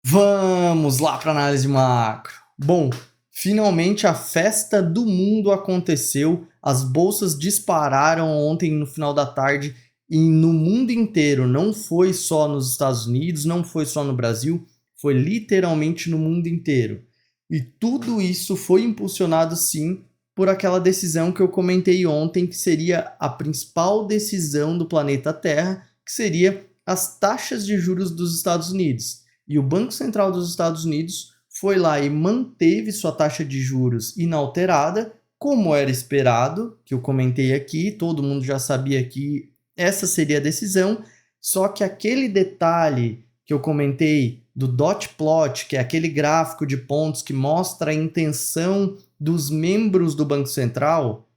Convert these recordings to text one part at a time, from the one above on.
Vamos lá para análise macro. Bom, finalmente a festa do mundo aconteceu. As bolsas dispararam ontem no final da tarde e no mundo inteiro. Não foi só nos Estados Unidos, não foi só no Brasil, foi literalmente no mundo inteiro. E tudo isso foi impulsionado sim por aquela decisão que eu comentei ontem, que seria a principal decisão do planeta Terra, que seria as taxas de juros dos Estados Unidos. E o Banco Central dos Estados Unidos foi lá e manteve sua taxa de juros inalterada, como era esperado, que eu comentei aqui, todo mundo já sabia que essa seria a decisão, só que aquele detalhe que eu comentei do dot plot, que é aquele gráfico de pontos que mostra a intenção dos membros do Banco Central,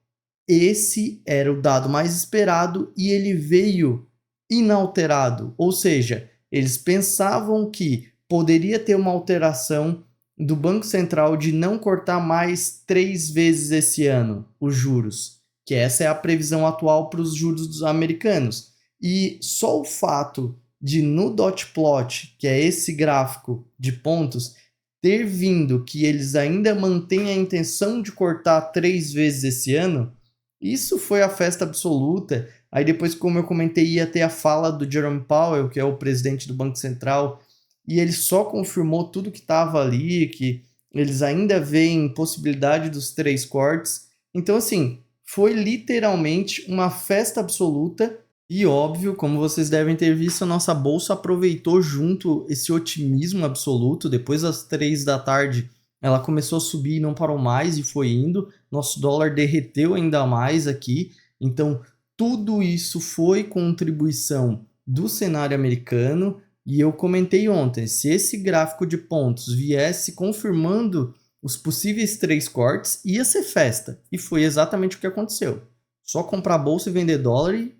esse era o dado mais esperado e ele veio inalterado, ou seja, eles pensavam que poderia ter uma alteração do Banco Central de não cortar mais 3 vezes esse ano os juros, que essa é a previsão atual para os juros dos americanos. E só o fato de no dot plot, que é esse gráfico de pontos, ter vindo que eles ainda mantêm a intenção de cortar 3 vezes esse ano, isso foi a festa absoluta. Aí depois, como eu comentei, ia ter a fala do Jerome Powell, que é o presidente do Banco Central, e ele só confirmou tudo que estava ali, que eles ainda veem possibilidade dos 3 cortes. Então, assim, foi literalmente uma festa absoluta. E óbvio, como vocês devem ter visto, a nossa bolsa aproveitou junto esse otimismo absoluto. Depois das 3 da tarde, ela começou a subir e não parou mais e foi indo. Nosso dólar derreteu ainda mais aqui. Então, tudo isso foi contribuição do cenário americano. E eu comentei ontem, se esse gráfico de pontos viesse confirmando os possíveis 3 cortes, ia ser festa. E foi exatamente o que aconteceu. Só comprar bolsa e vender dólar e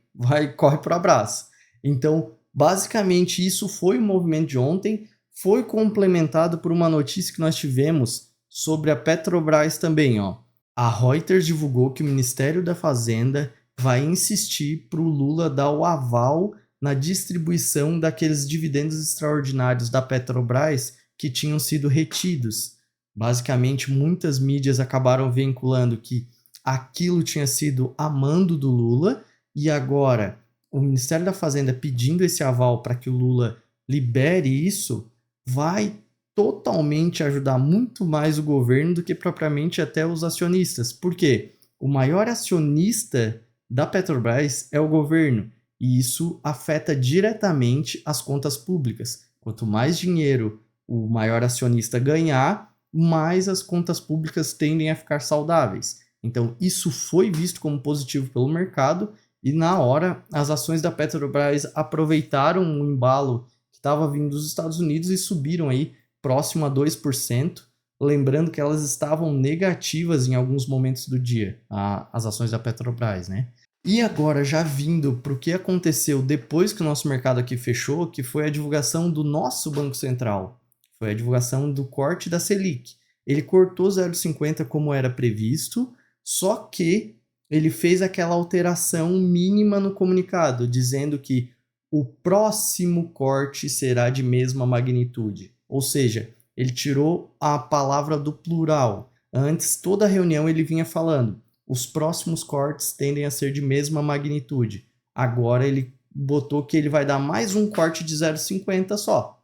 corre para o abraço. Então, basicamente, isso foi o movimento de ontem. Foi complementado por uma notícia que nós tivemos sobre a Petrobras também, ó. A Reuters divulgou que o Ministério da Fazenda vai insistir para o Lula dar o aval na distribuição daqueles dividendos extraordinários da Petrobras que tinham sido retidos. Basicamente, muitas mídias acabaram vinculando que aquilo tinha sido a mando do Lula e agora o Ministério da Fazenda pedindo esse aval para que o Lula libere isso, vai totalmente ajudar muito mais o governo do que propriamente até os acionistas. Por quê? O maior acionista da Petrobras é o governo e isso afeta diretamente as contas públicas. Quanto mais dinheiro o maior acionista ganhar, mais as contas públicas tendem a ficar saudáveis. Então, isso foi visto como positivo pelo mercado e na hora as ações da Petrobras aproveitaram o embalo que estava vindo dos Estados Unidos e subiram aí próximo a 2%, lembrando que elas estavam negativas em alguns momentos do dia, as ações da Petrobras, né? E agora, já vindo para o que aconteceu depois que o nosso mercado aqui fechou, que foi a divulgação do nosso Banco Central, foi a divulgação do corte da Selic. Ele cortou 0,50 como era previsto, só que ele fez aquela alteração mínima no comunicado, dizendo que o próximo corte será de mesma magnitude. Ou seja, ele tirou a palavra do plural. Antes, toda reunião ele vinha falando, os próximos cortes tendem a ser de mesma magnitude. Agora ele botou que ele vai dar mais um corte de 0,50 só.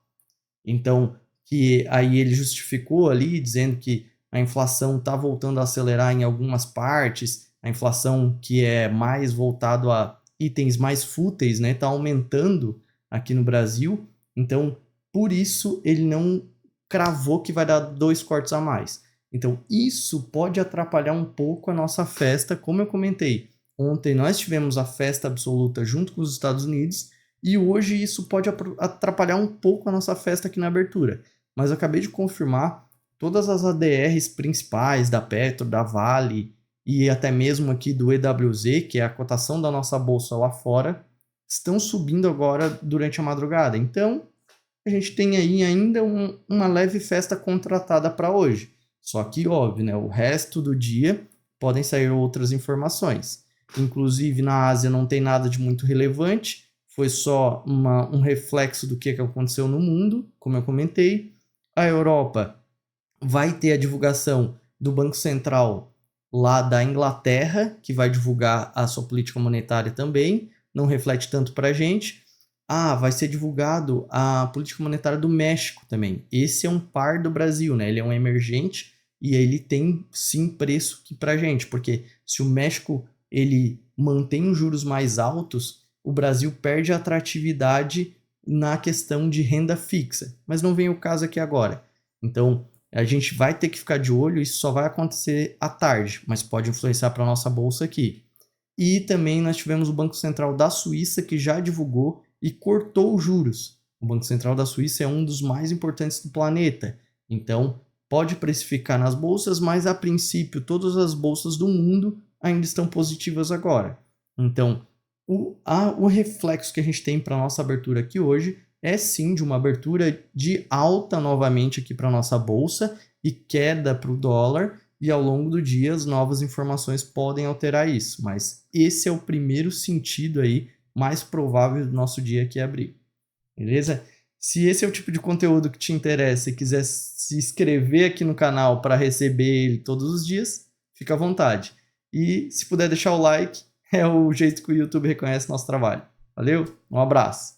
Então, que aí ele justificou ali, dizendo que a inflação está voltando a acelerar em algumas partes, a inflação que é mais voltado a itens mais fúteis, né, está aumentando aqui no Brasil. Então, por isso ele não cravou que vai dar 2 cortes a mais. Então, isso pode atrapalhar um pouco a nossa festa, como eu comentei. Ontem nós tivemos a festa absoluta junto com os Estados Unidos e hoje isso pode atrapalhar um pouco a nossa festa aqui na abertura. Mas eu acabei de confirmar, todas as ADRs principais da Petro, da Vale e até mesmo aqui do EWZ, que é a cotação da nossa bolsa lá fora, estão subindo agora durante a madrugada. Então, a gente tem aí ainda uma leve festa contratada para hoje. Só que, óbvio, né, o resto do dia podem sair outras informações. Inclusive, na Ásia não tem nada de muito relevante. foi só um reflexo do que aconteceu no mundo, como eu comentei. A Europa vai ter a divulgação do Banco Central lá da Inglaterra, que vai divulgar a sua política monetária também, não reflete tanto para a gente. Vai ser divulgado a política monetária do México também. Esse é um par do Brasil, né? Ele é um emergente e ele tem sim preço aqui para a gente, porque se o México ele mantém os juros mais altos, o Brasil perde a atratividade na questão de renda fixa. Mas não vem o caso aqui agora. Então, a gente vai ter que ficar de olho, isso só vai acontecer à tarde, mas pode influenciar para a nossa bolsa aqui. E também nós tivemos o Banco Central da Suíça, que já divulgou e cortou os juros. O Banco Central da Suíça é um dos mais importantes do planeta. Então, pode precificar nas bolsas, mas a princípio todas as bolsas do mundo ainda estão positivas agora. Então, o reflexo que a gente tem para a nossa abertura aqui hoje é sim de uma abertura de alta novamente aqui para a nossa bolsa e queda para o dólar, e ao longo do dia as novas informações podem alterar isso, mas esse é o primeiro sentido aí mais provável do nosso dia que é abrir, beleza? Se esse é o tipo de conteúdo que te interessa e quiser se inscrever aqui no canal para receber ele todos os dias, fica à vontade. E se puder deixar o like, é o jeito que o YouTube reconhece nosso trabalho. Valeu, um abraço!